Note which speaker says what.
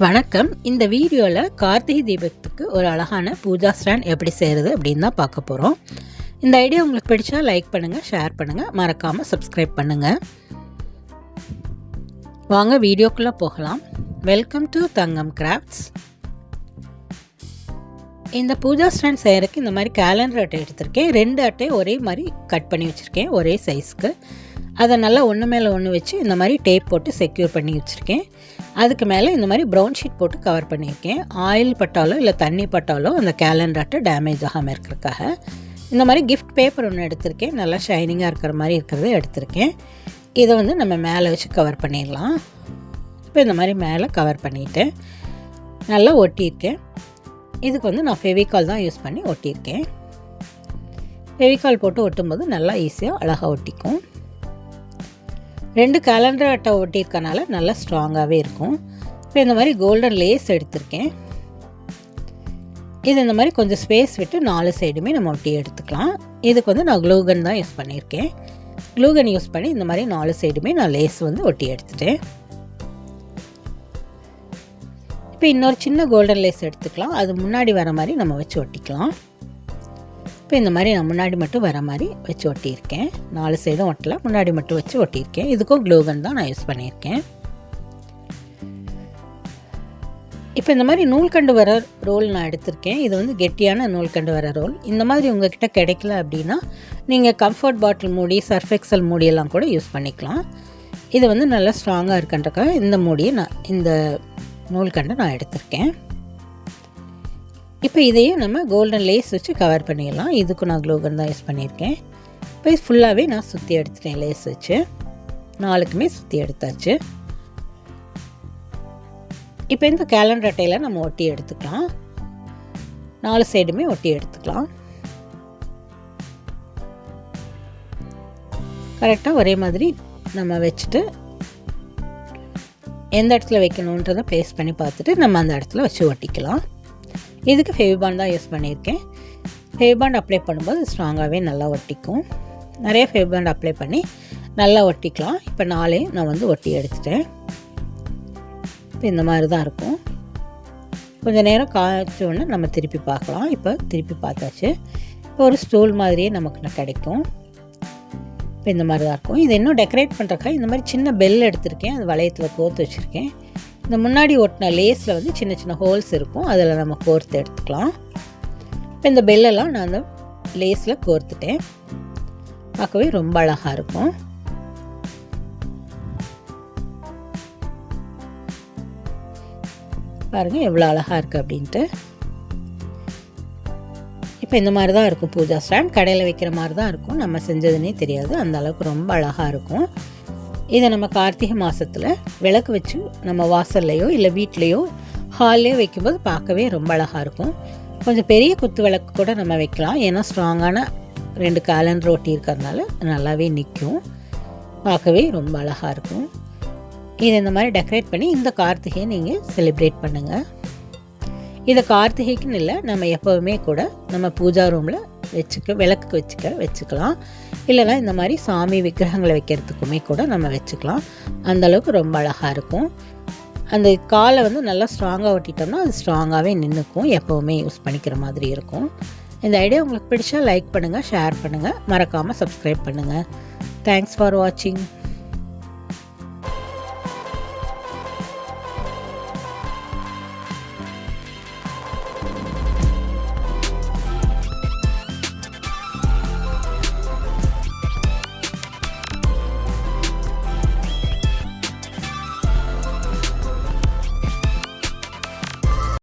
Speaker 1: வணக்கம். இந்த வீடியோவில் கார்த்திகை தீபத்துக்கு ஒரு அழகான பூஜா ஸ்டாண்ட் எப்படி செய்கிறது அப்படின்னு தான் பார்க்க போகிறோம். இந்த ஐடியா உங்களுக்கு பிடிச்சா லைக் பண்ணுங்கள், ஷேர் பண்ணுங்கள், மறக்காமல் சப்ஸ்கிரைப் பண்ணுங்கள். வாங்க வீடியோக்குள்ளே போகலாம். Welcome to Thangam crafts. இந்த பூஜா ஸ்டாண்ட் செய்கிறதுக்கு இந்த மாதிரி கேலண்டர் அட்டை எடுத்திருக்கேன். 2 அட்டை ஒரே மாதிரி கட் பண்ணி வச்சுருக்கேன், ஒரே சைஸ்க்கு. அதை நல்லா ஒன்று மேலே ஒன்று வச்சு இந்த மாதிரி டேப் போட்டு செக்யூர் பண்ணி வச்சுருக்கேன். அதுக்கு மேலே இந்த மாதிரி ப்ரௌன் ஷீட் போட்டு கவர் பண்ணியிருக்கேன். ஆயில் பட்டாலோ இல்லை தண்ணி பட்டாலோ அந்த கேலண்டர் அட்டை டேமேஜ் ஆகாமல் இருக்கிறதுக்காக இந்த மாதிரி கிஃப்ட் பேப்பர் ஒன்று எடுத்திருக்கேன். நல்லா ஷைனிங்காக இருக்கிற மாதிரி இருக்கிறத எடுத்திருக்கேன். இதை வந்து நம்ம மேலே வச்சு கவர் பண்ணிடலாம். இப்போ இந்த மாதிரி மேலே கவர் பண்ணிவிட்டு நல்லா ஒட்டியிருக்கேன். இதுக்கு வந்து நான் ஃபெவிகால் தான் யூஸ் பண்ணி ஒட்டியிருக்கேன். ஃபெவிகால் போட்டு ஒட்டும்போது நல்லா ஈஸியாக அழகாக ஒட்டிக்கும். 2 கேலண்டர் அட்டை ஒட்டியிருக்கனால நல்லா ஸ்ட்ராங்காகவே இருக்கும். இப்போ இந்த மாதிரி கோல்டன் லேஸ் எடுத்திருக்கேன். இது இந்த மாதிரி கொஞ்சம் ஸ்பேஸ் விட்டு 4 சைடுமே நம்ம ஒட்டி எடுத்துக்கலாம். இதுக்கு வந்து நான் க்ளூகன் தான் யூஸ் பண்ணியிருக்கேன். க்ளூகன் யூஸ் பண்ணி இந்த மாதிரி 4 சைடுமே நான் லேஸ் வந்து ஒட்டி எடுத்துட்டேன். இப்போ இன்னொரு சின்ன கோல்டன் லேஸ் எடுத்துக்கலாம். அது முன்னாடி வர மாதிரி நம்ம வச்சு ஒட்டிக்கலாம். இப்போ இந்த மாதிரி நான் முன்னாடி மட்டும் வர மாதிரி வச்சு ஒட்டியிருக்கேன். 4 சைடும் ஒட்டல, முன்னாடி மட்டும் வச்சு ஒட்டியிருக்கேன். இதுக்கும் க்ளூகன் தான் நான் யூஸ் பண்ணியிருக்கேன். இப்போ இந்த மாதிரி நூல்கண்டு வர ரோல் நான் எடுத்திருக்கேன். இது வந்து கெட்டியான நூல்கண்டு வர ரோல். இந்த மாதிரி உங்கள்கிட்ட கிடைக்கல அப்படின்னா நீங்கள் கம்ஃபர்ட் பாட்டில் மூடி, சர்ஃப் எக்ஸல் மூடியெல்லாம் கூட யூஸ் பண்ணிக்கலாம். இது வந்து நல்லா ஸ்ட்ராங்காக இருக்குன்றக்காக இந்த மூடியை இந்த நூல்கண்டை நான் எடுத்திருக்கேன். இப்போ இதையும் நம்ம கோல்டன் லேஸ் வச்சு கவர் பண்ணிடலாம். இதுக்கு நான் க்ளூகன் தான் யூஸ் பண்ணியிருக்கேன். இப்போ இது ஃபுல்லாகவே நான் சுற்றி எடுத்துட்டேன். லேஸ் வச்சு 4க்குமே சுற்றி எடுத்தாச்சு. இப்போ இந்த கேலண்டர் அட்டையில் நம்ம ஒட்டி எடுத்துக்கலாம். 4 சைடுமே ஒட்டி எடுத்துக்கலாம். கரெக்டாக ஒரே மாதிரி நம்ம வச்சுட்டு எந்த இடத்துல வைக்கணுன்றதை ப்ளேஸ் பண்ணி பார்த்துட்டு நம்ம அந்த இடத்துல வச்சு ஒட்டிக்கலாம். இதுக்கு ஃபெவிபாண்ட் தான் யூஸ் பண்ணியிருக்கேன். ஃபெவிபாண்ட் அப்ளை பண்ணும்போது ஸ்ட்ராங்காகவே நல்லா ஒட்டிக்கும். நிறைய ஃபெவிபாண்ட் அப்ளை பண்ணி நல்லா ஒட்டிக்கலாம். இப்போ 4 நான் வந்து ஒட்டி எடுத்துட்டேன். இப்போ இந்த மாதிரி தான் இருக்கும். கொஞ்சம் நேரம் காய்ச்சோன்னு நம்ம திருப்பி பார்க்கலாம். இப்போ திருப்பி பார்த்தாச்சு. இப்போ ஒரு ஸ்டூல் மாதிரியே நமக்கு கிடைக்கும். இப்போ இந்த மாதிரி தான் இருக்கும். இது இன்னும் டெக்கரேட் பண்ணுறக்காக இந்த மாதிரி சின்ன பெல் எடுத்திருக்கேன். அது வளையத்தில் கோர்த்து வச்சுருக்கேன். இந்த முன்னாடி ஒட்டின லேஸில் வந்து சின்ன சின்ன ஹோல்ஸ் இருக்கும். அதில் நம்ம கோர்த்து எடுத்துக்கலாம். இப்போ இந்த பெல்லெல்லாம் நான் அந்த லேஸில் கோர்த்துட்டேன். பார்க்கவே ரொம்ப அழகாக இருக்கும். பாருங்கள் எவ்வளோ அழகாக இருக்குது அப்படின்ட்டு. இப்போ இந்த மாதிரி தான் இருக்கும் பூஜா ஸ்டாண்ட். கடையில் வைக்கிற மாதிரி தான் இருக்கும். நம்ம செஞ்சதுன்னே தெரியாது. அந்த அளவுக்கு ரொம்ப அழகாக இருக்கும். இதை நம்ம கார்த்திகை மாதத்தில் விளக்கு வச்சு நம்ம வாசல்லையோ இல்லை வீட்லேயோ ஹால்லையோ வைக்கும்போது பார்க்கவே ரொம்ப அழகாக இருக்கும். கொஞ்சம் பெரிய குத்து விளக்கு கூட நம்ம வைக்கலாம். ஏன்னா ஸ்ட்ராங்கான 2 கேலண்டர் ஒட்டி இருக்கிறதுனால நல்லாவே நிற்கும். பார்க்கவே ரொம்ப அழகாக இருக்கும். இதை இந்த மாதிரி டெக்கரேட் பண்ணி இந்த கார்த்திகையை நீங்கள் செலிப்ரேட் பண்ணுங்கள். இதை கார்த்திகைக்குன்னு இல்லை, நம்ம எப்போவுமே கூட நம்ம பூஜா ரூமில் விளக்குக்கு வச்சுக்கலாம். இல்லைனா இந்த மாதிரி சாமி விக்கிரகங்களை வைக்கிறதுக்குமே கூட நம்ம வச்சுக்கலாம். அந்தளவுக்கு ரொம்ப அழகாக இருக்கும். அந்த காலை வந்து நல்லா ஸ்ட்ராங்காக ஒட்டிட்டோம்னா அது ஸ்ட்ராங்காகவே நின்றுக்கும். எப்போவுமே யூஸ் பண்ணிக்கிற மாதிரி இருக்கும். இந்த ஐடியா உங்களுக்கு பிடிச்சா லைக் பண்ணுங்கள், ஷேர் பண்ணுங்கள், மறக்காமல் சப்ஸ்கிரைப் பண்ணுங்கள். தேங்க்ஸ் ஃபார் வாட்சிங்.